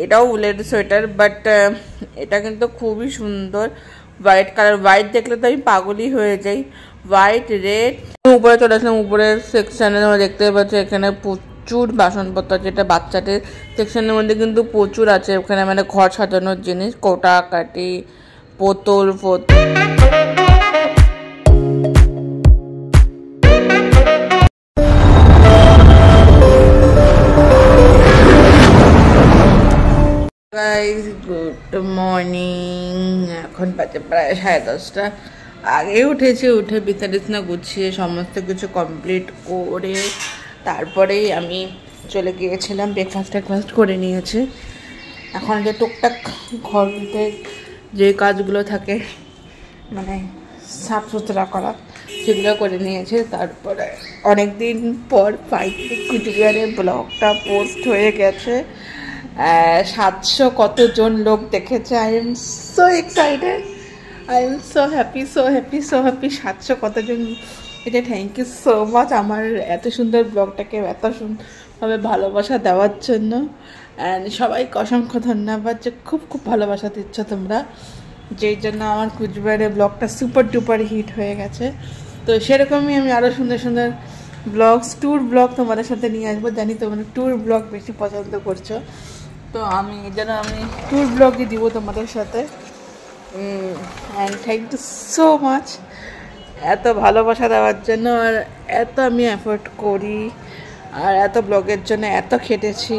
এটাও উলের sweater, but এটা কিন্তু খুবই সুন্দর। হোয়াইট কালার, হোয়াইট দেখলে তো আমি পাগলই হয়ে যাই। White, red. উপরে চলে আসলাম, উপরের সেকশানে দেখতে পাচ্ছি এখানে প্রচুর বাসনপত্র আছে। এটা বাচ্চাদের সেকশনের মধ্যে কিন্তু প্রচুর আছে। ওখানে মানে ঘর সাজানোর জিনিস, কোটা কাটি, বোতল ফোতল। Guys good morning. এখন বাজে প্রায় 10:30। আগে উঠেছি, উঠে বিছানা গুছিয়ে সমস্ত কিছু কমপ্লিট করে তারপরেই আমি চলে গিয়েছিলাম। ব্রেকফাস্ট করে নিয়েছি। এখন যে টুকটাক ঘরতে যে কাজগুলো থাকে মানে সাফ সুতরা করা, সেগুলো করে নিয়েছে। তারপরে অনেকদিন পর ফাইনালি কুচবিহারের ব্লগটা পোস্ট হয়ে গেছে। 700 কতজন লোক দেখেছে। I am so excited, I am so happy, so happy, so happy. 700 কতজন, এটা থ্যাংক ইউ সো মাচ আমার এত সুন্দর ব্লগটাকে এত সুন্দরভাবে ভালোবাসা দেওয়ার জন্য। অ্যান্ড সবাইকে অসংখ্য ধন্যবাদ যে খুব খুব ভালোবাসা দিচ্ছ তোমরা, যেই জন্য আমার কুচবিহারের ব্লগটা সুপার ডুপার হিট হয়ে গেছে। তো সেরকমই আমি আরও সুন্দর সুন্দর ব্লগস, ট্যুর ব্লগ তোমাদের সাথে নিয়ে আসবো। জানি তোমরা ট্যুর ব্লগ বেশি পছন্দ করছো, তো আমি ট্যুর ব্লগই দিব তোমাদের সাথে। And thank you so much এত ভালোবাসা দেওয়ার জন্য। আর এত আমি এফোর্ট করি আর এত ব্লগের জন্য এত খেটেছি,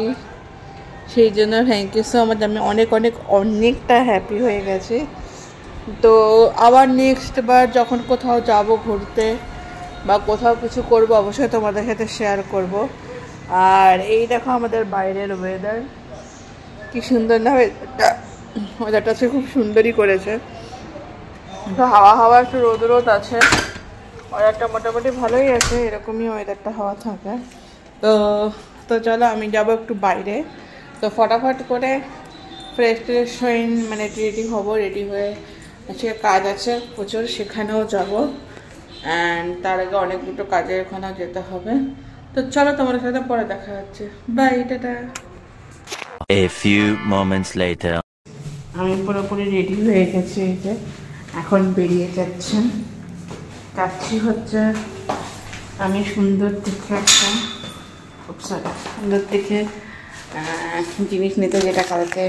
সেই জন্য থ্যাংক ইউ সো মাচ। আমি অনেকটা হ্যাপি হয়ে গেছি। তো আবার নেক্সট বার যখন কোথাও যাব ঘুরতে বা কোথাও কিছু করব, অবশ্যই তোমাদের সাথে শেয়ার করব। আর এই দেখো আমাদের বাইরের ওয়েদার, কি সুন্দর না ওয়েদারটা আছে, খুব সুন্দরই করেছে। তো হাওয়া একটু রোদ আছে, ওয়েদারটা মোটামুটি ভালোই আছে। এরকমই ওয়েদারটা হাওয়া থাকে। তো চলো আমি যাব একটু বাইরে। তো ফটাফট করে ফ্রেশ হয়ে মানে রেডি হব। রেডি হয়ে আজকে কাজ আছে প্রচুর, সেখানেও যাব। অ্যান্ড তার আগে অনেক দুটো কাজের ওখানেও যেতে হবে। তো চলো তোমাদের সাথে পরে দেখা হচ্ছে। Bye, tata. A few moments later. আমি পুরোপুরি রেডি হয়ে গেছি, এই যে এখন বেরিয়ে যাচ্ছি হচ্ছে আমি সুন্দর দেখে একটা সুন্দর দেখে জিনিস নিতে, যেটা কালকে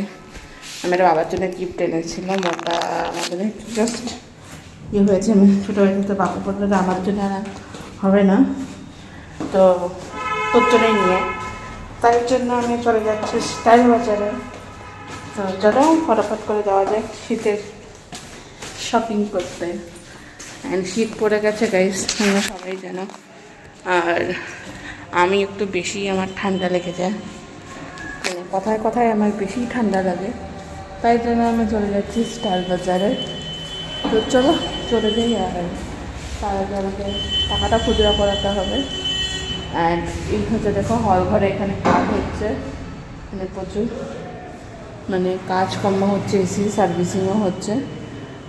আমার বাবার জন্য গিফট এনেছিলাম। ওটা আমাদের জাস্ট ইয়ে হয়েছে, আমি ছোটো হয়েছে, তো বাবা বললো যে আমার জন্য হবে না, তো তোর জন্যই নিয়ে, তাই জন্য আমি চলে যাচ্ছি স্টাইল বাজারে। তো চলো ফটাফট করে যাওয়া যায় শীতের শপিং করতে। অ্যান্ড শীত পড়ে গেছে গাইস, তোমরা সবাই জানো। আর আমি একটু বেশি, আমার ঠান্ডা লেগে যায়, মানে কথায় কথায় আমার বেশি ঠান্ডা লাগে, তাই জন্য আমি চলে যাচ্ছি স্টাইল বাজারে। তো চলো চলে যাই। আর তার আগে আমাকে টাকাটা খুচরা করাতে হবে। অ্যান্ড এই হচ্ছে দেখো হল ঘরে এখানে কাজ হচ্ছে, মানে প্রচুর মানে কাজকর্ম হচ্ছে, এসি সার্ভিসিংও হচ্ছে।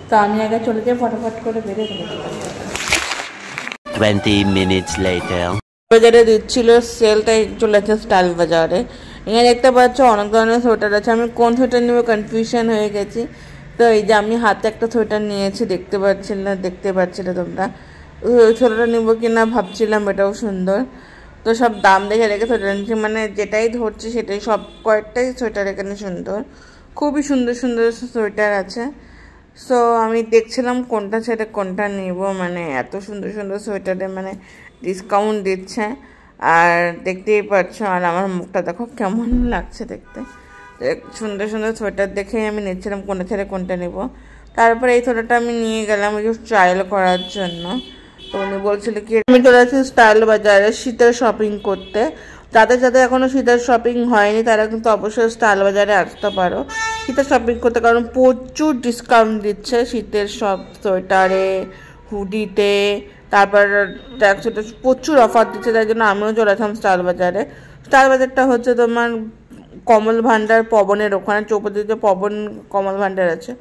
তো আমি আগে চলে যাই, ফটাফট করে বেরিয়ে চলে যাই। 20 minutes later. বাজারে দিচ্ছিল সেলটাই চলে যাচ্ছে স্টাইল বাজারে। এখানে দেখতে পাচ্ছ অনেক ধরনের সোয়েটার আছে। আমি কোন সোয়েটার নেবো কনফিউশন হয়ে গেছি। তো এই যে আমি হাতে একটা সোয়েটার নিয়েছি, দেখতে পাচ্ছি না তোমরা। ওই সোয়েটারটা নেবো কি না ভাবছিলাম, এটাও সুন্দর। তো সব দাম দেখে রেখে সোয়েটার নিচ্ছি, মানে যেটাই ধরছি সেটাই, সব কয়েকটাই সোয়েটার এখানে সুন্দর, খুবই সুন্দর সুন্দর সোয়েটার আছে। সো আমি দেখছিলাম কোনটা ছেড়ে কোনটা নিব, মানে এত সুন্দর সুন্দর সোয়েটারে মানে ডিসকাউন্ট দিচ্ছে। আর দেখতেই পাচ্ছ, আর আমার মুখটা দেখো কেমন লাগছে দেখতে। সুন্দর সুন্দর সোয়েটার দেখেই আমি নিচ্ছিলাম কোনটা ছেড়ে কোনটা নেব। তারপরে এই সোয়েটারটা আমি নিয়ে গেলাম একটু ট্রায়াল করার জন্য। তো উনি বলছিল কি আমি চলে আসছি স্টাইল বাজারে শীতের শপিং করতে। যাদের এখনও শীতের শপিং হয়নি তারা কিন্তু অবশ্যই স্টাইল বাজারে আসতে পারো শীতের শপিং করতে, কারণ প্রচুর ডিসকাউন্ট দিচ্ছে শীতের সব সোয়েটারে, হুডিতে, তারপর ট্র্যাকসুটে প্রচুর অফার দিচ্ছে। তাই জন্য আমিও চলে আসলাম স্টাইল বাজারে। স্টাইল বাজারটা হচ্ছে তোমার কমল ভান্ডার পবনের ওখানে, চৌপতিতে পবন কমল ভান্ডার আছে,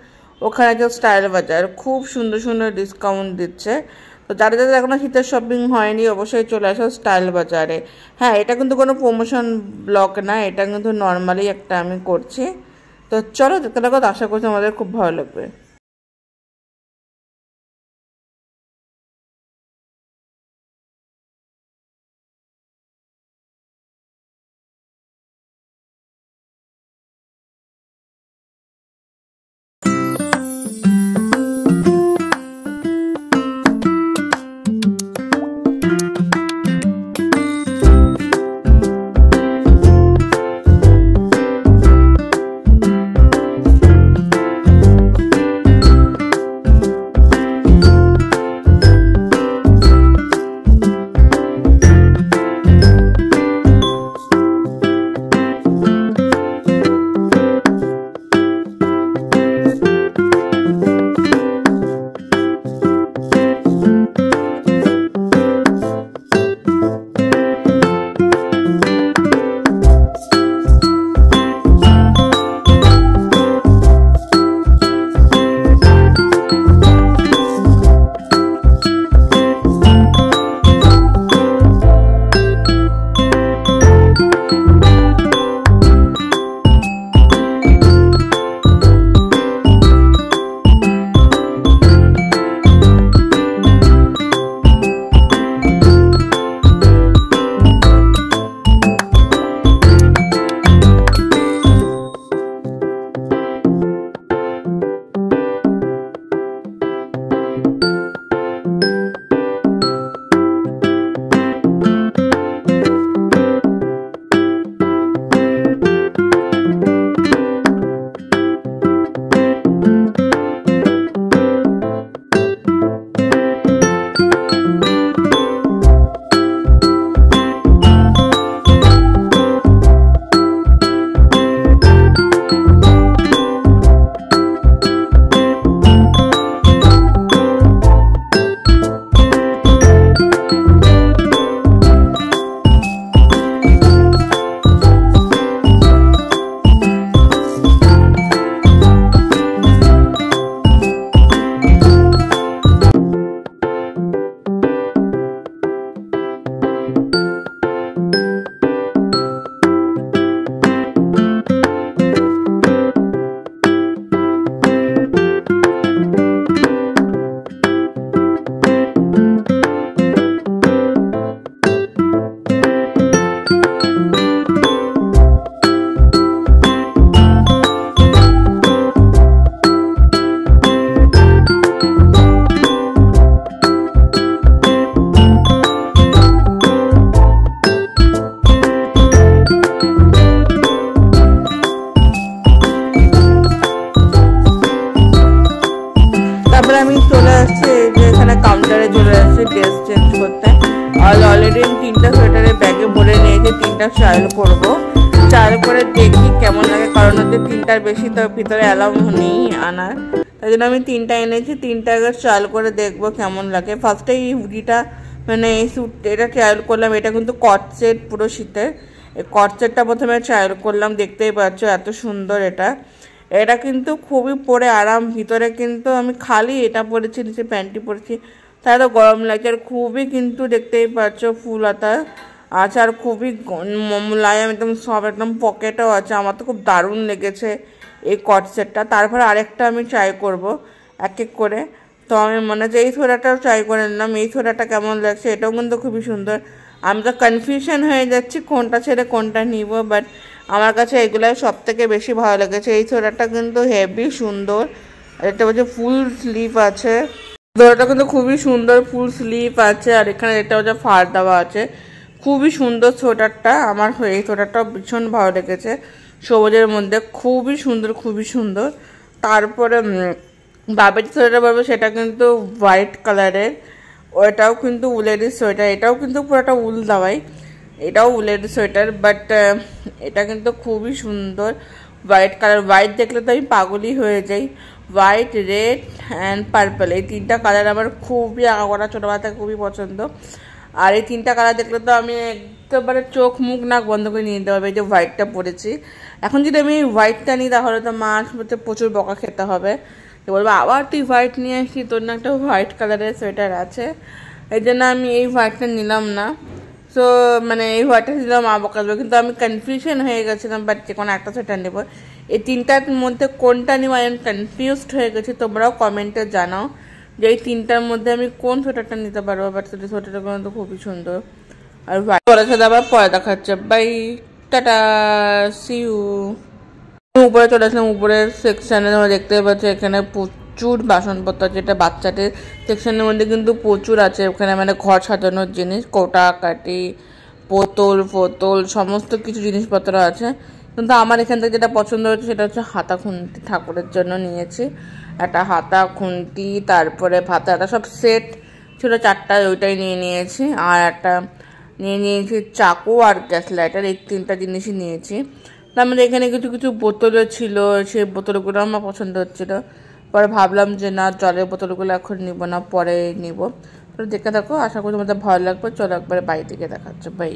ওখানে যে স্টাইল বাজার, খুব সুন্দর সুন্দর ডিসকাউন্ট দিচ্ছে। তো যারা যারা এখনো শীতের শপিং হয়নি অবশ্যই চলে আসো স্টাইল বাজারে। হ্যাঁ, এটা কিন্তু কোনো প্রমোশন ব্লগ না, এটা কিন্তু নর্মালি একটা আমি করছি। তো চলো দেখতে লাগো, আশা করছি আমাদের খুব ভালো লাগবে। তারপরে আমি চলে আসছি যে এখানে কাউন্টারে চলে আসছি ড্রেস চেঞ্জ করতে। আর অলরেডি আমি 3টা সোয়েটারের ব্যাগে ভরে নিয়েছি, 3টা ট্রায়াল করবো। ট্রায়াল করে দেখি কেমন লাগে, কারণ হচ্ছে 3টার বেশি তো ভিতরে অ্যালাউ নেই আনার, তাই জন্য আমি 3টা এনেছি। 3টা আগে ট্রায়াল করে দেখবো কেমন লাগে। ফার্স্টে এই হুডিটা মানে এই স্যুট এটা ট্রায়াল করলাম, এটা কিন্তু কট সেট পুরো শীতের। এই কট সেটটা প্রথমে ট্রায়াল করলাম, দেখতেই পাচ্ছ এত সুন্দর এটা। এটা কিন্তু খুবই পরে আরাম, ভিতরে কিন্তু আমি খালি এটা পরেছি, নিচে প্যান্টটি পরেছি, তাই তো গরম লাগছে। আর খুবই কিন্তু দেখতেই পাচ্ছ ফুল হাতা আছে, আর খুবই মোলায়েম একদম সব, একদম পকেটও আছে। আমার তো খুব দারুণ লেগেছে এই কট সেটটা। তারপরে আরেকটা আমি ট্রাই করব এক এক করে। তো আমি মনে হচ্ছে এই সোয়েটারটাও ট্রাই করে নিলাম, এই সোয়েটারটা কেমন লাগছে, এটাও কিন্তু খুবই সুন্দর। আমি তো কনফিউশন হয়ে যাচ্ছি কোনটা ছেড়ে কোনটা নিব, বাট আমার কাছে এগুলাই সব থেকে বেশি ভালো লেগেছে। এই সোয়েটারটা কিন্তু হেভি সুন্দর, এটা হচ্ছে ফুল স্লিভ আছে, সোয়েটারটা কিন্তু খুবই সুন্দর, ফুল স্লিভ আছে। আর এখানে এটা হচ্ছে ফার দেওয়া আছে, খুবই সুন্দর সোয়েটারটা। আমার এই সোয়েটারটা ভীষণ ভালো লেগেছে, সবুজের মধ্যে খুবই সুন্দর, খুবই সুন্দর। তারপরে বাবের সোয়েটার বলবো, সেটা কিন্তু হোয়াইট কালারের, ওইটাও কিন্তু উলেরই সোয়েটার, এটাও কিন্তু পুরোটা উল দেওয়াই, এটাও উলের সোয়েটার। বাট এটা কিন্তু খুবই সুন্দর, হোয়াইট কালার। হোয়াইট দেখলে তো আমি পাগলই হয়ে যাই। হোয়াইট, রেড অ্যান্ড পার্পল, এই 3টা কালার আমার খুবই আগাগোড়া ছোটোবেলা থেকে খুবই পছন্দ। আর এই 3টা কালার দেখলে তো আমি একেবারে চোখ মুখ নাক বন্ধ করে নিয়ে নিতে হবে। এই যে হোয়াইটটা পরেছি, এখন যদি আমি হোয়াইটটা নিই তাহলে তো মাছ মধ্যে প্রচুর বকা খেতে হবে, বলবো আবার তুই হোয়াইট নিয়ে আসছি, তোর না একটা হোয়াইট কালারের সোয়েটার আছে, এই জন্য আমি এই হোয়াইটটা নিলাম না। সো মানে এই হোয়াইটটা নিলাম আবকাশবে, কিন্তু আমি কনফিউশন হয়ে গেছিলাম, বাট যে কোনো একটা সোয়েটার নেবো। এই তিনটার মধ্যে কোনটা নিব আমি কনফিউজড হয়ে গেছি। তোমরাও কমেন্টে জানাও যে এই তিনটার মধ্যে আমি কোন সোয়েটারটা নিতে পারবো। বাট সোয়েটারগুলো তো খুবই সুন্দর। আর পরের সাথে আবার পরে দেখাচ্ছে। Bye, tata, see you. উপরে চলে আসলাম, উপরের সেকশানে তোমরা দেখতে পাচ্ছ এখানে প্রচুর বাসনপত্র আছে। এটা বাচ্চাদের সেকশনের মধ্যে কিন্তু প্রচুর আছে। ওখানে মানে ঘর সাজানোর জিনিস, কোটা কাটি, বোতল ফোতল সমস্ত কিছু জিনিসপত্র আছে। কিন্তু আমার এখান থেকে যেটা পছন্দ হচ্ছে সেটা হচ্ছে হাতা খুন্তি। ঠাকুরের জন্য নিয়েছি একটা হাতা খুন্তি, তারপরে ভাতা হাতা সব সেট ছিল 4টা, ওইটাই নিয়ে নিয়েছি। আর একটা নিয়ে নিয়েছি চাকু আর গ্যাস লাইটার, এই 3টা জিনিসই নিয়েছি। তার মধ্যে এখানে কিছু কিছু বোতলও ছিল, সেই বোতলগুলো আমার পছন্দ হচ্ছিল। পরে ভাবলাম যে না, জলের বোতলগুলো এখন নিব না, পরে নিব। তো দেখে থাকো, আশা করি তোমাদের ভালো লাগবে। চলো একবারে বাড়ি থেকে দেখাচ্ছে। বাই।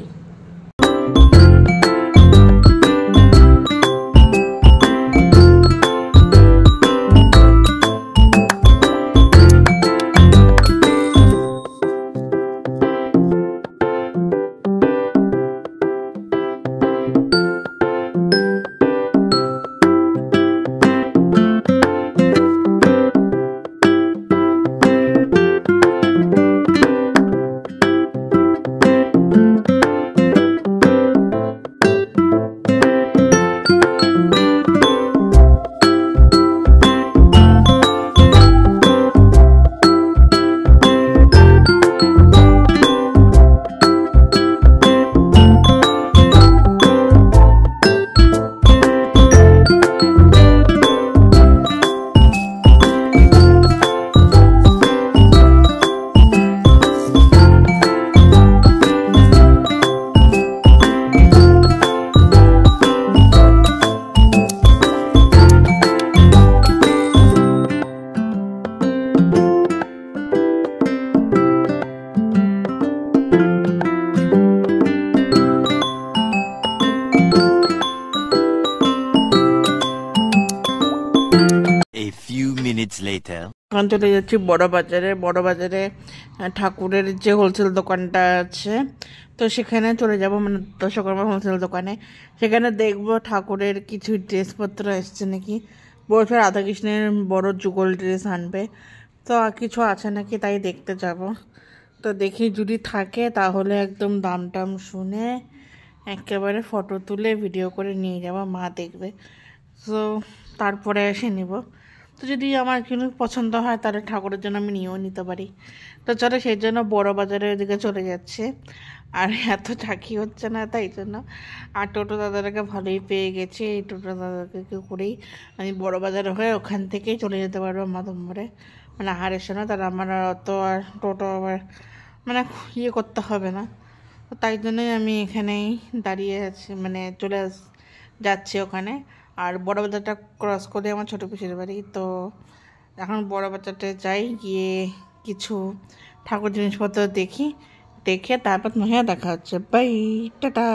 এখন চলে যাচ্ছি বড় বাজারে। বড় বাজারে ঠাকুরের যে হোলসেল দোকানটা আছে, তো সেখানে চলে যাব, মানে দশকর্মা হোলসেল দোকানে। সেখানে দেখবো ঠাকুরের কিছু ড্রেসপত্র এসছে নাকি। বছর রাধাকৃষ্ণের বড় যুগল ড্রেস আনবে, তো কিছু আছে নাকি তাই দেখতে যাব। তো দেখি যদি থাকে তাহলে একদম দাম টাম শুনে একেবারে ফটো তুলে ভিডিও করে নিয়ে যাব, মা দেখবে। তো তারপরে এসে নিব। তো যদি আমার কোনো পছন্দ হয় তাহলে ঠাকুরের জন্য আমি নিয়েও নিতে পারি। তো চলো, সেই জন্য বড় বাজারের দিকে চলে যাচ্ছে। আর এত চাকি হচ্ছে না, তাই জন্য। আর টোটো দাদাটাকে ভালোই পেয়ে গেছি। এই টোটো দাদাকে করেই আমি বড় বাজারে হয়ে ওখান থেকেই চলে যেতে পারবো মাধবমোড়ে, মানে আহারের সময়। তার আমার অত আর টোটো আবার মানে ইয়ে করতে হবে না। তো তাই জন্যই আমি এখানেই দাঁড়িয়ে আছি, মানে যাচ্ছি ওখানে। আর বড় বাজারটা ক্রস করে আমার ছোটো পিসির বাড়ি। তো এখন বড় বাজারটা যাই, গিয়ে কিছু ঠাকুর জিনিসপত্র দেখে তারপর নয়া দেখা হচ্ছে। Bye, tata.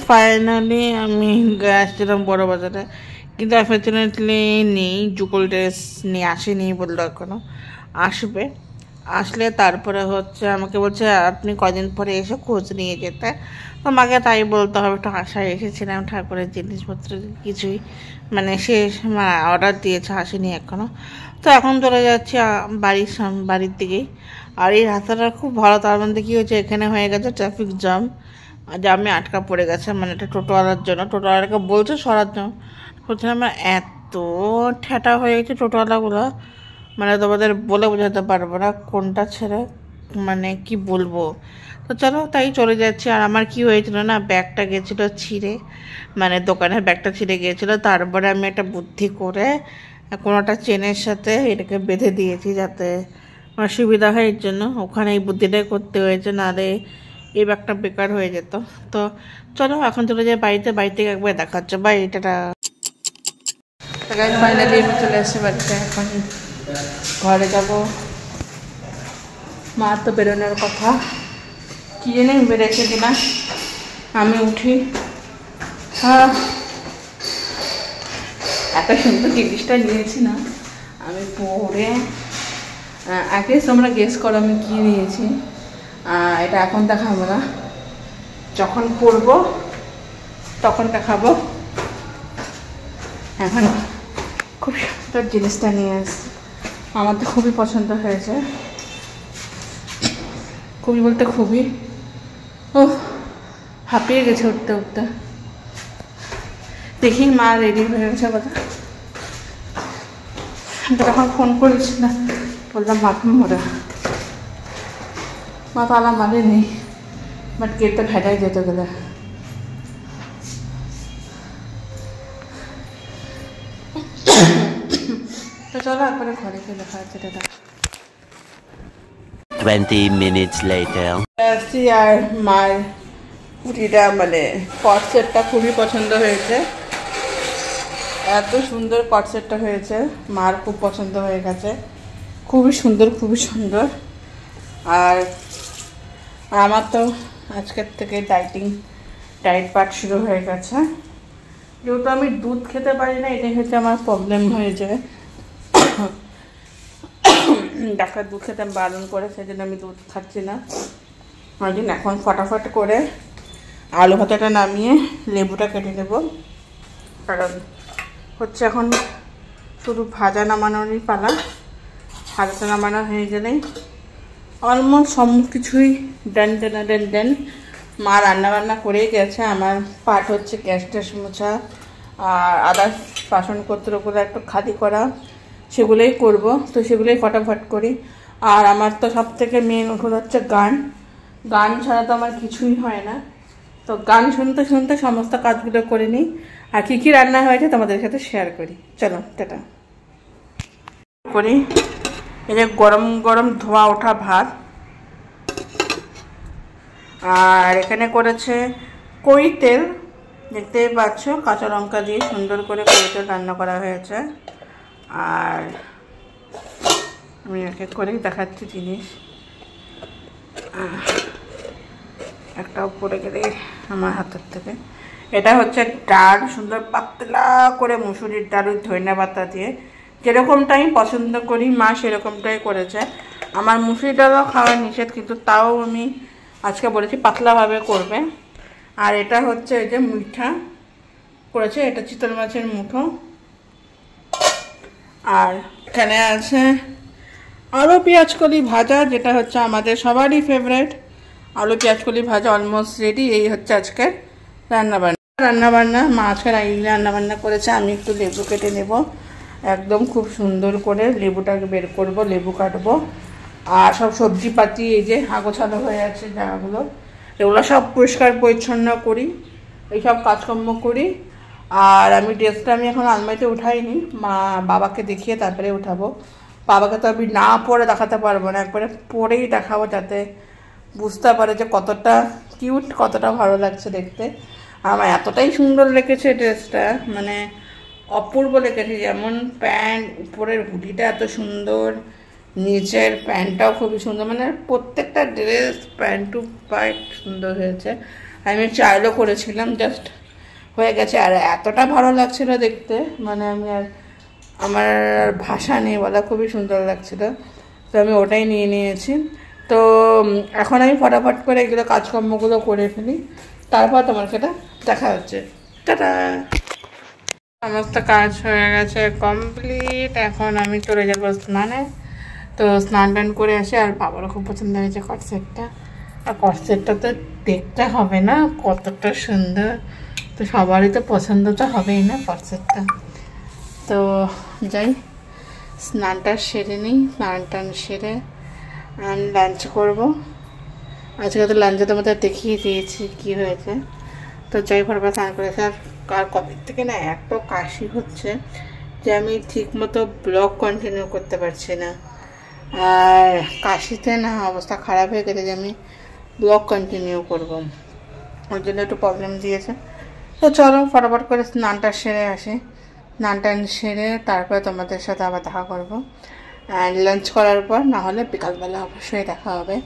ফাইনালি আমি আসছিলাম বড় বাজারে, কিন্তু আনফর্চুনেটলি নেই, যুগল ড্রেস নিয়ে আসেনি বললো, এখনও আসবে। আসলে তারপরে হচ্ছে আমাকে বলছে আপনি কদিন পরে এসে খোঁজ নিয়ে যেতে। তো মাকে তাই বলতে হবে, একটু আশায় এসেছিলাম ঠাকুরের জিনিসপত্র কিছুই মানে শেষ, অর্ডার দিয়েছে, আসেনি এখনও। তো এখন চলে যাচ্ছি বাড়ির দিকেই। আর এই রাস্তাটা খুব ভালো। তার মধ্যে কী হয়েছে, এখানে হয়ে গেছে ট্রাফিক জামে আটকা পড়ে গেছে, মানে এটা টোটোওয়ালার জন্য। টোটোওয়ালাকে বলছে সরার জন্য, বলছে আমার এত ঠেটা হয়ে গেছে টোটোওয়ালাগুলো, মানে তোমাদের বলে বোঝাতে পারবো না কোনটা ছেড়ে মানে কি বলবো। তো চলো, তাই চলে যাচ্ছি। আর আমার কি হয়েছিল না, ব্যাগটা গেছিলো ছিঁড়ে, মানে দোকানের ব্যাগটা ছিঁড়ে গিয়েছিলো। তারপরে আমি একটা বুদ্ধি করে কোনোটা চেনের সাথে এটাকে বেঁধে দিয়েছি যাতে আমার সুবিধা হয়, এর জন্য ওখানে এই বুদ্ধিটাই করতে হয়েছে, নাহলে এই ব্যাগটা বেকার হয়ে যেত। তো চলো এখন চলে যাই বাড়ি থেকে একবার দেখা হচ্ছে। বাড়িটা ফাইনালি চলে এসেছে বাড়িতে। এখন ঘরে যাব, মা তো বেরোনোর কথা, কি জানি বেড়েছে কিনা। আমি উঠি, হ্যাঁ এত সুন্দর জিনিসটা নিয়েছি না, আমি পরে আগে তোমরা গেস করো আমি কি নিয়েছি। এটা এখন দেখাবো না, যখন পরবো তখন দেখাবো। এখন খুব সুন্দর জিনিসটা নিয়ে আসছি, আমার তো খুবই পছন্দ হয়েছে, খুবই বলতে খুবই। ও হাঁপিয়ে গেছে উঠতে উঠতে। দেখি মা রেডি হয়ে গেছে কথা, তখন ফোন করেছি না, বললাম মাথা মোড়া, মা তালা মারে নেই, বাট গেটটা ভেটাই যেতে গেলে। তো চলো একবারে ঘরে গিয়ে দেখা যাচ্ছে। 20 minutes later. আসছি আর মার কুটিটা মানে কটসেটটা খুবই পছন্দ হয়েছে, এত সুন্দর কটসেটটা হয়েছে, মার খুব পছন্দ হয়ে গেছে, খুবই সুন্দর খুবই সুন্দর। আর আমার তো আজকের থেকে ডায়েট পার্ট শুরু হয়ে গেছে, যেহেতু আমি দুধ খেতে পারি না, এটাই হচ্ছে আমার প্রবলেম হয়ে যায়। ডাক্তার দুধ খেতে বারণ করে, সেই জন্য আমি দুধ খাচ্ছি না। ওই দিন এখন ফটাফট করে আলু ভাতাটা নামিয়ে লেবুটা কেটে নেব, কারণ হচ্ছে এখন শুধু ভাজা নামানোরই পালা। ভাজাটা নামানো হয়ে গেলেই অলমোস্ট সব কিছুই দেন। মা রান্নাবান্না করেই গেছে, আমার পার্ট হচ্ছে গ্যাস ট্যাস মোছা আর আদার্স বাসনপত্রগুলো একটু খালি করা, সেগুলোই করব। তো সেগুলোই ফটাফট করি। আর আমার তো সব থেকে মেন ওষুধ হচ্ছে গান ছাড়া তো আমার কিছুই হয় না। তো গান শুনতে শুনতে সমস্ত কাজগুলো করে নিই, আর কী কী রান্না হয়েছে তোমাদের সাথে শেয়ার করি। চলো টাটা করি। এই যে গরম গরম ধোয়া ওঠা ভাত, আর এখানে করেছে কই তেল, দেখতেই পাচ্ছ কাঁচা লঙ্কা দিয়ে সুন্দর করে কই তেল রান্না করা হয়েছে। আর আমি এক এক করেই দেখাচ্ছি জিনিস, একটাও পড়ে গেলে আমার হাতের থেকে। এটা হচ্ছে ডাল, সুন্দর পাতলা করে মুসুরির ডাল ধনিয়া পাতা দিয়ে, যেরকমটাই পছন্দ করি মা সেরকমটাই করেছে। আমার মুসুরি ডালও খাওয়া নিষেধ, কিন্তু তাও আমি আজকে বলেছি পাতলাভাবে করবে। আর এটা হচ্ছে এই যে মিঠা করেছে, এটা চিতল মাছের মুঠো। আর এখানে আছে আলু পেঁয়াজকলি ভাজা, যেটা হচ্ছে আমাদের সবারই ফেভারেট। আলু পেঁয়াজকলি ভাজা অলমোস্ট রেডি। এই হচ্ছে আজকের রান্নাবান্না। মা আজকে রান্নাবান্না করেছে। আমি একটু লেবু কেটে নেব, একদম খুব সুন্দর করে লেবুটাকে বের করব, লেবু কাটবো। আর সব সবজিপাতি এই যে আগোছালো হয়ে আছে জায়গাগুলো, এগুলো সব পরিষ্কার পরিচ্ছন্ন করি, এইসব কাজকর্ম করি। আর আমি ড্রেসটা আমি এখন আলমারিতে উঠাইনি, বাবাকে দেখিয়ে তারপরে উঠাবো। বাবাকে তো আমি না পরে দেখাতে পারবো না, একবারে পরেই দেখাবো, যাতে বুঝতে পারে যে কতটা কিউট, কতটা ভালো লাগছে দেখতে। আমার এতটাই সুন্দর লেগেছে ড্রেসটা, মানে অপূর্ব লেগেছে। যেমন প্যান্ট, উপরের হুডিটা এত সুন্দর, নিচের প্যান্টটাও খুবই সুন্দর, মানে প্রত্যেকটা ড্রেস প্যান্ট টু প্যান্ট সুন্দর হয়েছে। আমি ট্রায়ালও করেছিলাম, জাস্ট হয়ে গেছে। আর এতটা ভালো লাগছিল দেখতে, মানে আমার ভাষা নেই বলা, খুবই সুন্দর লাগছিল। তো আমি ওটাই নিয়ে নিয়েছি। তো এখন আমি ফটাফট করে এগুলো কাজকর্মগুলো করে ফেলি, তারপর তোমার সেটা দেখা হচ্ছে। টাটা। সমস্ত কাজ হয়ে গেছে কমপ্লিট, এখন আমি চলে যাবো স্নানে। তো স্নান টান করে আসি। আর বাবারও খুব পছন্দ হয়েছে কটসেটটা, আর কটসেটটা তো দেখতে হবে না কতটা সুন্দর, তো সবারই তো পছন্দ তো হবেই না কটসেটটা। তো যাই স্নানটা সেরে নিই, স্নান টান সেরে লাঞ্চ করব। আজকে তো লাঞ্চে তোমাদের দেখিয়ে দিয়েছি কী হয়েছে। তো যাই ভরবার স্নান করেছে। আর কপির থেকে না এত কাশি হচ্ছে যে আমি ঠিক মতো ব্লগ কন্টিনিউ করতে পারছি না, আর কাশিতে না অবস্থা খারাপ হয়ে গেছে যে আমি ব্লগ কন্টিনিউ করব, ওর জন্য একটু প্রবলেম দিয়েছে। তো চলো ফটাফট করে স্নানটা সেরে আসি, স্নান টান সেরে তারপরে তোমাদের সাথে আবার দেখা করবো। অ্যান্ড লাঞ্চ করার পর না হলে বিকালবেলা অবশ্যই দেখা হবে।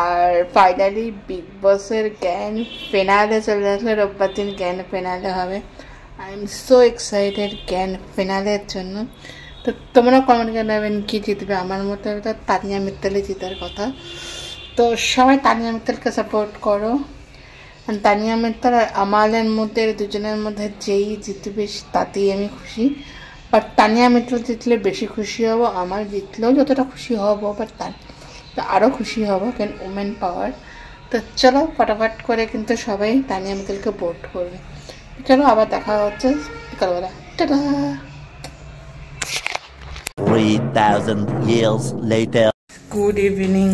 আর ফাইনালি বিগ বসের গ্র্যান্ড ফিনালে চলে আসলে, রোববার দিন গ্র্যান্ড ফিনালে হবে। I am so excited grand ফিনালের জন্য। তো তোমরা কমেন্ট জানাবেন কি জিতবে। আমার মতে তানিয়া মিত্তলই জেতার কথা। তো সবাই তানিয়া মিত্তলকে সাপোর্ট করো। তানিয়া মিত্তল আর আমালের মধ্যে দুজনের মধ্যে যেই জিতবে তাতেই আমি খুশি। বাট তানিয়া মিত্তল জিতলে বেশি খুশি হব, আমার জিতলেও যতটা খুশি হব বাট তার আরও খুশি হব, কেন ওমেন পাওয়ার। তো চলো ফটাফট করে কিন্তু সবাই তানিয়া মিত্তলকে ভোট করবে। চলো আবার দেখা হচ্ছে বিকালবেলা। Tata. 3,000 years later. Good evening.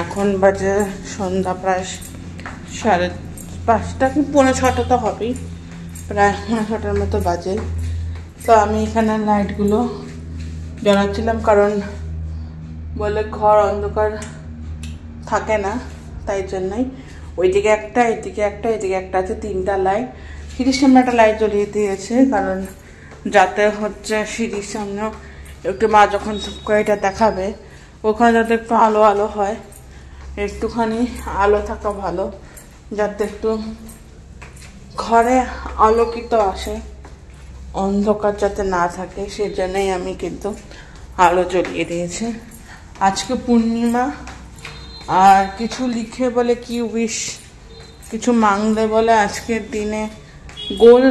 এখন বাজে সন্ধ্যা প্রায় 5:30 কি 5:45 তো হবেই, প্রায় 5:45 মতো বাজে। তো আমি এখানে লাইটগুলো জ্বালাচ্ছিলাম, কারণ বলে ঘর অন্ধকার থাকে না, তাই জন্যই। ওইদিকে একটা, এদিকে একটা, এদিকে একটা আছে, 3টা লাইট। সিঁড়ির সামনে একটা লাইট জ্বলিয়ে দিয়েছে, কারণ যাতে হচ্ছে সিঁড়ির সামনেও একটু মা যখন এটা দেখাবে ওখানে যাতে একটু আলো আলো হয়, একটুখানি আলো থাকা ভালো, যাতে একটু ঘরে আলোকিত আসে, অন্ধকার যাতে না থাকে, সেজন্যই আমি কিন্তু আলো জ্বলিয়ে দিয়েছি। আজকে পূর্ণিমা, আর কিছু লিখে বলে কি উইশ কিছু মাংলে বলে আজকের দিনে গোল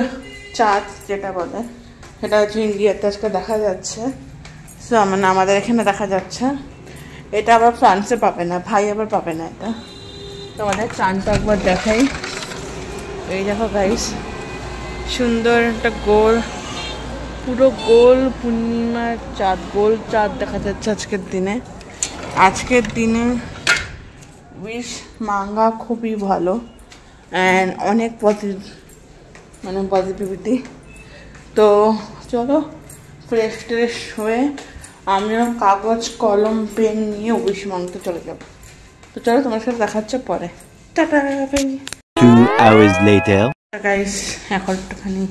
চাঁদ যেটা বলে সেটা হচ্ছে ইন্ডিয়াতে আজকে দেখা যাচ্ছে। মানে আমাদের এখানে দেখা যাচ্ছে, এটা আবার ফ্রান্সে পাবে না, ভাই আবার পাবে না। এটা তোমাদের চাঁদটা একবার দেখাই। এই দেখো গাইস, সুন্দর একটা গোল, পুরো গোল পূর্ণিমার চাঁদ, গোল চাঁদ দেখা যাচ্ছে আজকের দিনে। আজকের দিনে উইশ মাঙ্গা খুবই ভালো অ্যান্ড অনেক পজিটিভিটি। তো চলো ফ্রেশ ট্রেশ হয়ে আমিও কাগজ কলম পেন নিয়ে উইশ মাংতে চলে যাব। তো চলো তোমার সাথে দেখাচ্ছে পরে। টাটা। 2 hours later. গাইস, এখন একটুখানি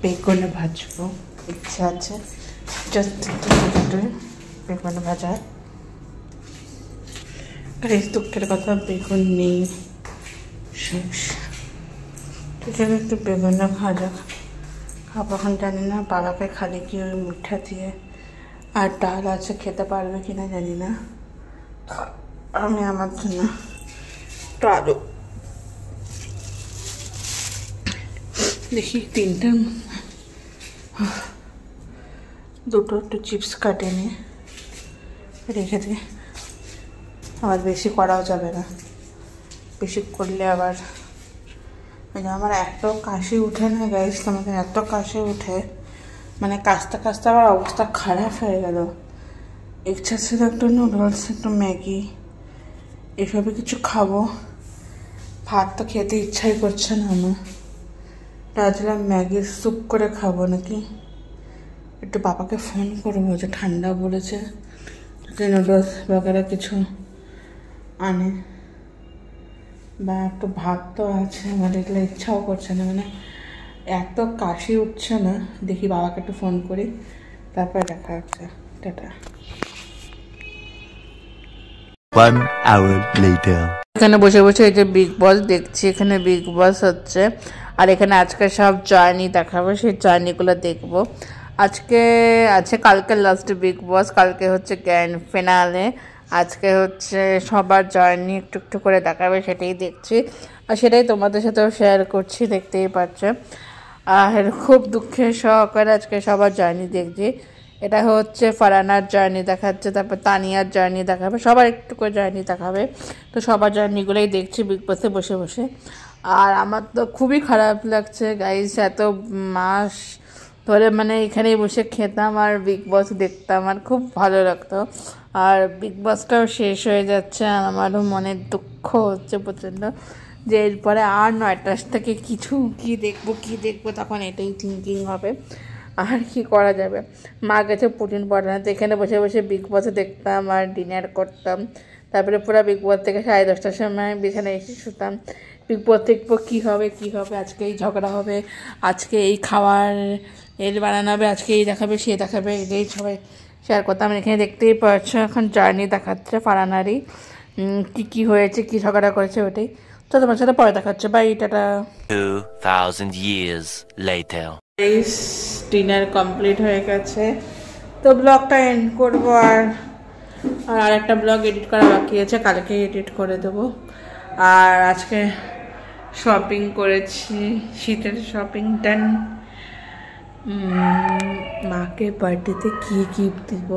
বেগুনে ভাজবো, ইচ্ছা আছে জাস্ট একটু বেগুনে ভাজা। গাইস দুঃখের কথা, বেগুন নেই, শেষ। একটু বেগুনে ভাজা খাবো, এখন জানি না বাবাকে খালি কি ওই মিঠা দিয়ে আর ডাল আছে খেতে পারবে কিনা জানি না। আমি আমার জন্য একটু আলু দেখি 3টার দুটো একটু চিপস কাটে নিয়ে রেখে দিই। আবার বেশি করাও যাবে না, বেশি করলে আবার আমার এত কাশি উঠে না গাইস, তোমাদের এত কাশি উঠে, মানে কাশতে কাশতে আবার অবস্থা খারাপ হয়ে গেল। ইচ্ছা ছিল একটু নুডলস, একটু ম্যাগি, এসবে কিছু খাবো। ভাত তো খেতে ইচ্ছাই করছে না আমার। ভাবছিলাম ম্যাগির স্যুপ করে খাবো নাকি, একটু বাবাকে ফোন করবো যে ঠান্ডা বলেছে যে নুডলস বগেরা কিছু আনে, বা একটু ভাত তো আছে, আমার এগুলো ইচ্ছাও করছে না, মানে এত কাশি উঠছে না। দেখি বাবাকে একটু ফোন করি, তারপরে দেখা হচ্ছে। টাটা। 1 hour later. এখানে বসে বসে এই যে বিগ বস দেখছি, এখানে বিগ বস হচ্ছে, আর এখানে আজকে সব জার্নি দেখাবো, সেই জার্নিগুলো দেখবো। আজকে আছে কালকে লাস্ট বিগ বস, কালকে হচ্ছে গ্র্যান্ড ফিনালে, আজকে হচ্ছে সবার জার্নি একটু একটু করে দেখাবে, সেটাই দেখছি আর সেটাই তোমাদের সাথেও শেয়ার করছি, দেখতেই পাচ্ছ। আর খুব দুঃখের সহকারে আজকে সবার জার্নি দেখছি। এটা হচ্ছে ফারহানার জার্নি দেখাচ্ছে, তারপর তানিয়ার জার্নি দেখাবে, সবার একটু করে জার্নি দেখাবে। তো সবার জার্নিগুলোই দেখছি বিগ বসে বসে বসে। আর আমার তো খুবই খারাপ লাগছে গাইস, এত মাস ধরে মানে এখানেই বসে খেতাম আর বিগ বস দেখতাম, আর খুব ভালো লাগতো। আর বিগ বসটাও শেষ হয়ে যাচ্ছে, আর আমারও মনের দুঃখ হচ্ছে প্রচণ্ড যে এরপরে আর 9টার থেকে কি দেখবো তখন এটাই থিঙ্কিং হবে। আর কি করা যাবে, মা গেছে প্রোটিন পড়ানোতে, এখানে বসে বসে বিগ বসে দেখতাম আর ডিনার করতাম। তারপরে পুরো বিগ বস থেকে 10:30টার সময় বিছানায় এসে শুতাম। বিগ বস দেখবো কী হবে, আজকে এই ঝগড়া হবে, আজকে এই খাবার এর বানানো হবে, আজকে এই দেখাবে সে দেখাবে, এটাই সবাই শেয়ার করতাম। এখানে দেখতেই পাচ্ছ এখন জার্নি দেখাচ্ছে ফারহানারই, কী হয়েছে, কী ঝগড়া করেছে ওটাই। তো তোমার সাথে পরে দেখাচ্ছে। Bye, tata. 2,000 years later. Dinner complete হয়ে গেছে, তো ব্লগটা এন্ড করবো। আর আরেকটা ব্লগ এডিট করা বাকি আছে, কালকে এডিট করে দেবো। আর আজকে শপিং করেছি, শীতের শপিং ডান। মাকে বার্থডেতে কী গিফট দিব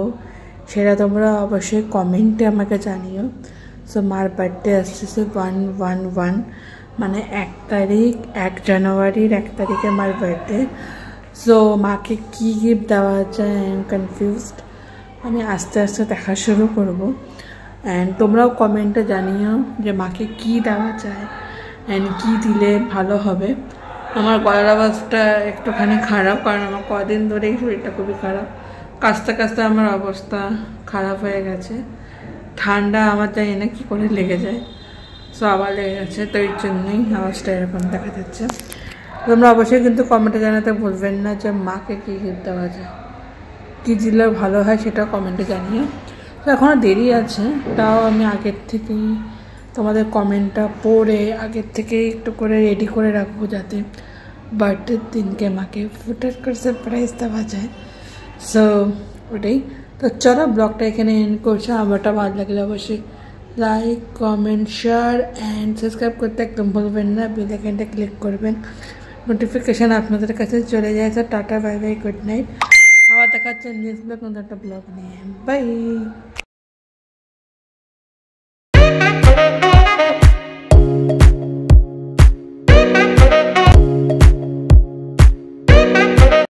সেটা তোমরা অবশ্যই কমেন্টে আমাকে জানিও। সো মার বার্থডে আসতেছে 1/1/1, মানে 1 জানুয়ারির 1 তারিখে মার বার্থডে। সো মাকে কী গিফট দেওয়া যায় আই এম কনফিউজড। আমি আস্তে আস্তে দেখা শুরু করব। অ্যান্ড তোমরাও কমেন্টে জানিও যে মাকে কী দেওয়া যায় অ্যান্ড কী দিলে ভালো হবে। আমার গলার আওয়াজটা একটুখানি খারাপ, কারণ আমার কদিন ধরেই শরীরটা খুবই খারাপ। কাঁচতে কাঁচতে আমার অবস্থা খারাপ হয়ে গেছে। ঠান্ডা আমার জানি না কী করে লেগে যায়, সো আবার লেগে গেছে, তো এই জন্যই আওয়াজটা এরকম দেখা যাচ্ছে। তোমরা অবশ্যই কিন্তু কমেন্টে জানাতে ভুলবেন না যে মাকে কী গিফট দেওয়া যায়, কী দিলে ভালো হয় সেটাও কমেন্টে জানিও। তো এখনও দেরি আছে, তাও আমি আগের থেকেই তোমাদের কমেন্টটা পড়ে আগের থেকেই একটু করে রেডি করে রাখবো, যাতে বার্থডের দিনকে মাকে ফুটার করে সারপ্রাইজ দেওয়া যায়। সো ওটাই। তো চলো ব্লগটা এখানে এন্ড করছি। আমারটা ভালো লাগলে অবশ্যই like, comment, share and subscribe করতে একদম ভুলবেন না। বেল আইকনটা ক্লিক করবেন, নোটিফিকেশান আপনাদের কাছে চলে যায়। তো tata, bye bye, good night. আবার দেখা হচ্ছে নেক্সট ব্লগ, নতুন একটা ব্লগ নিয়ে। বাই।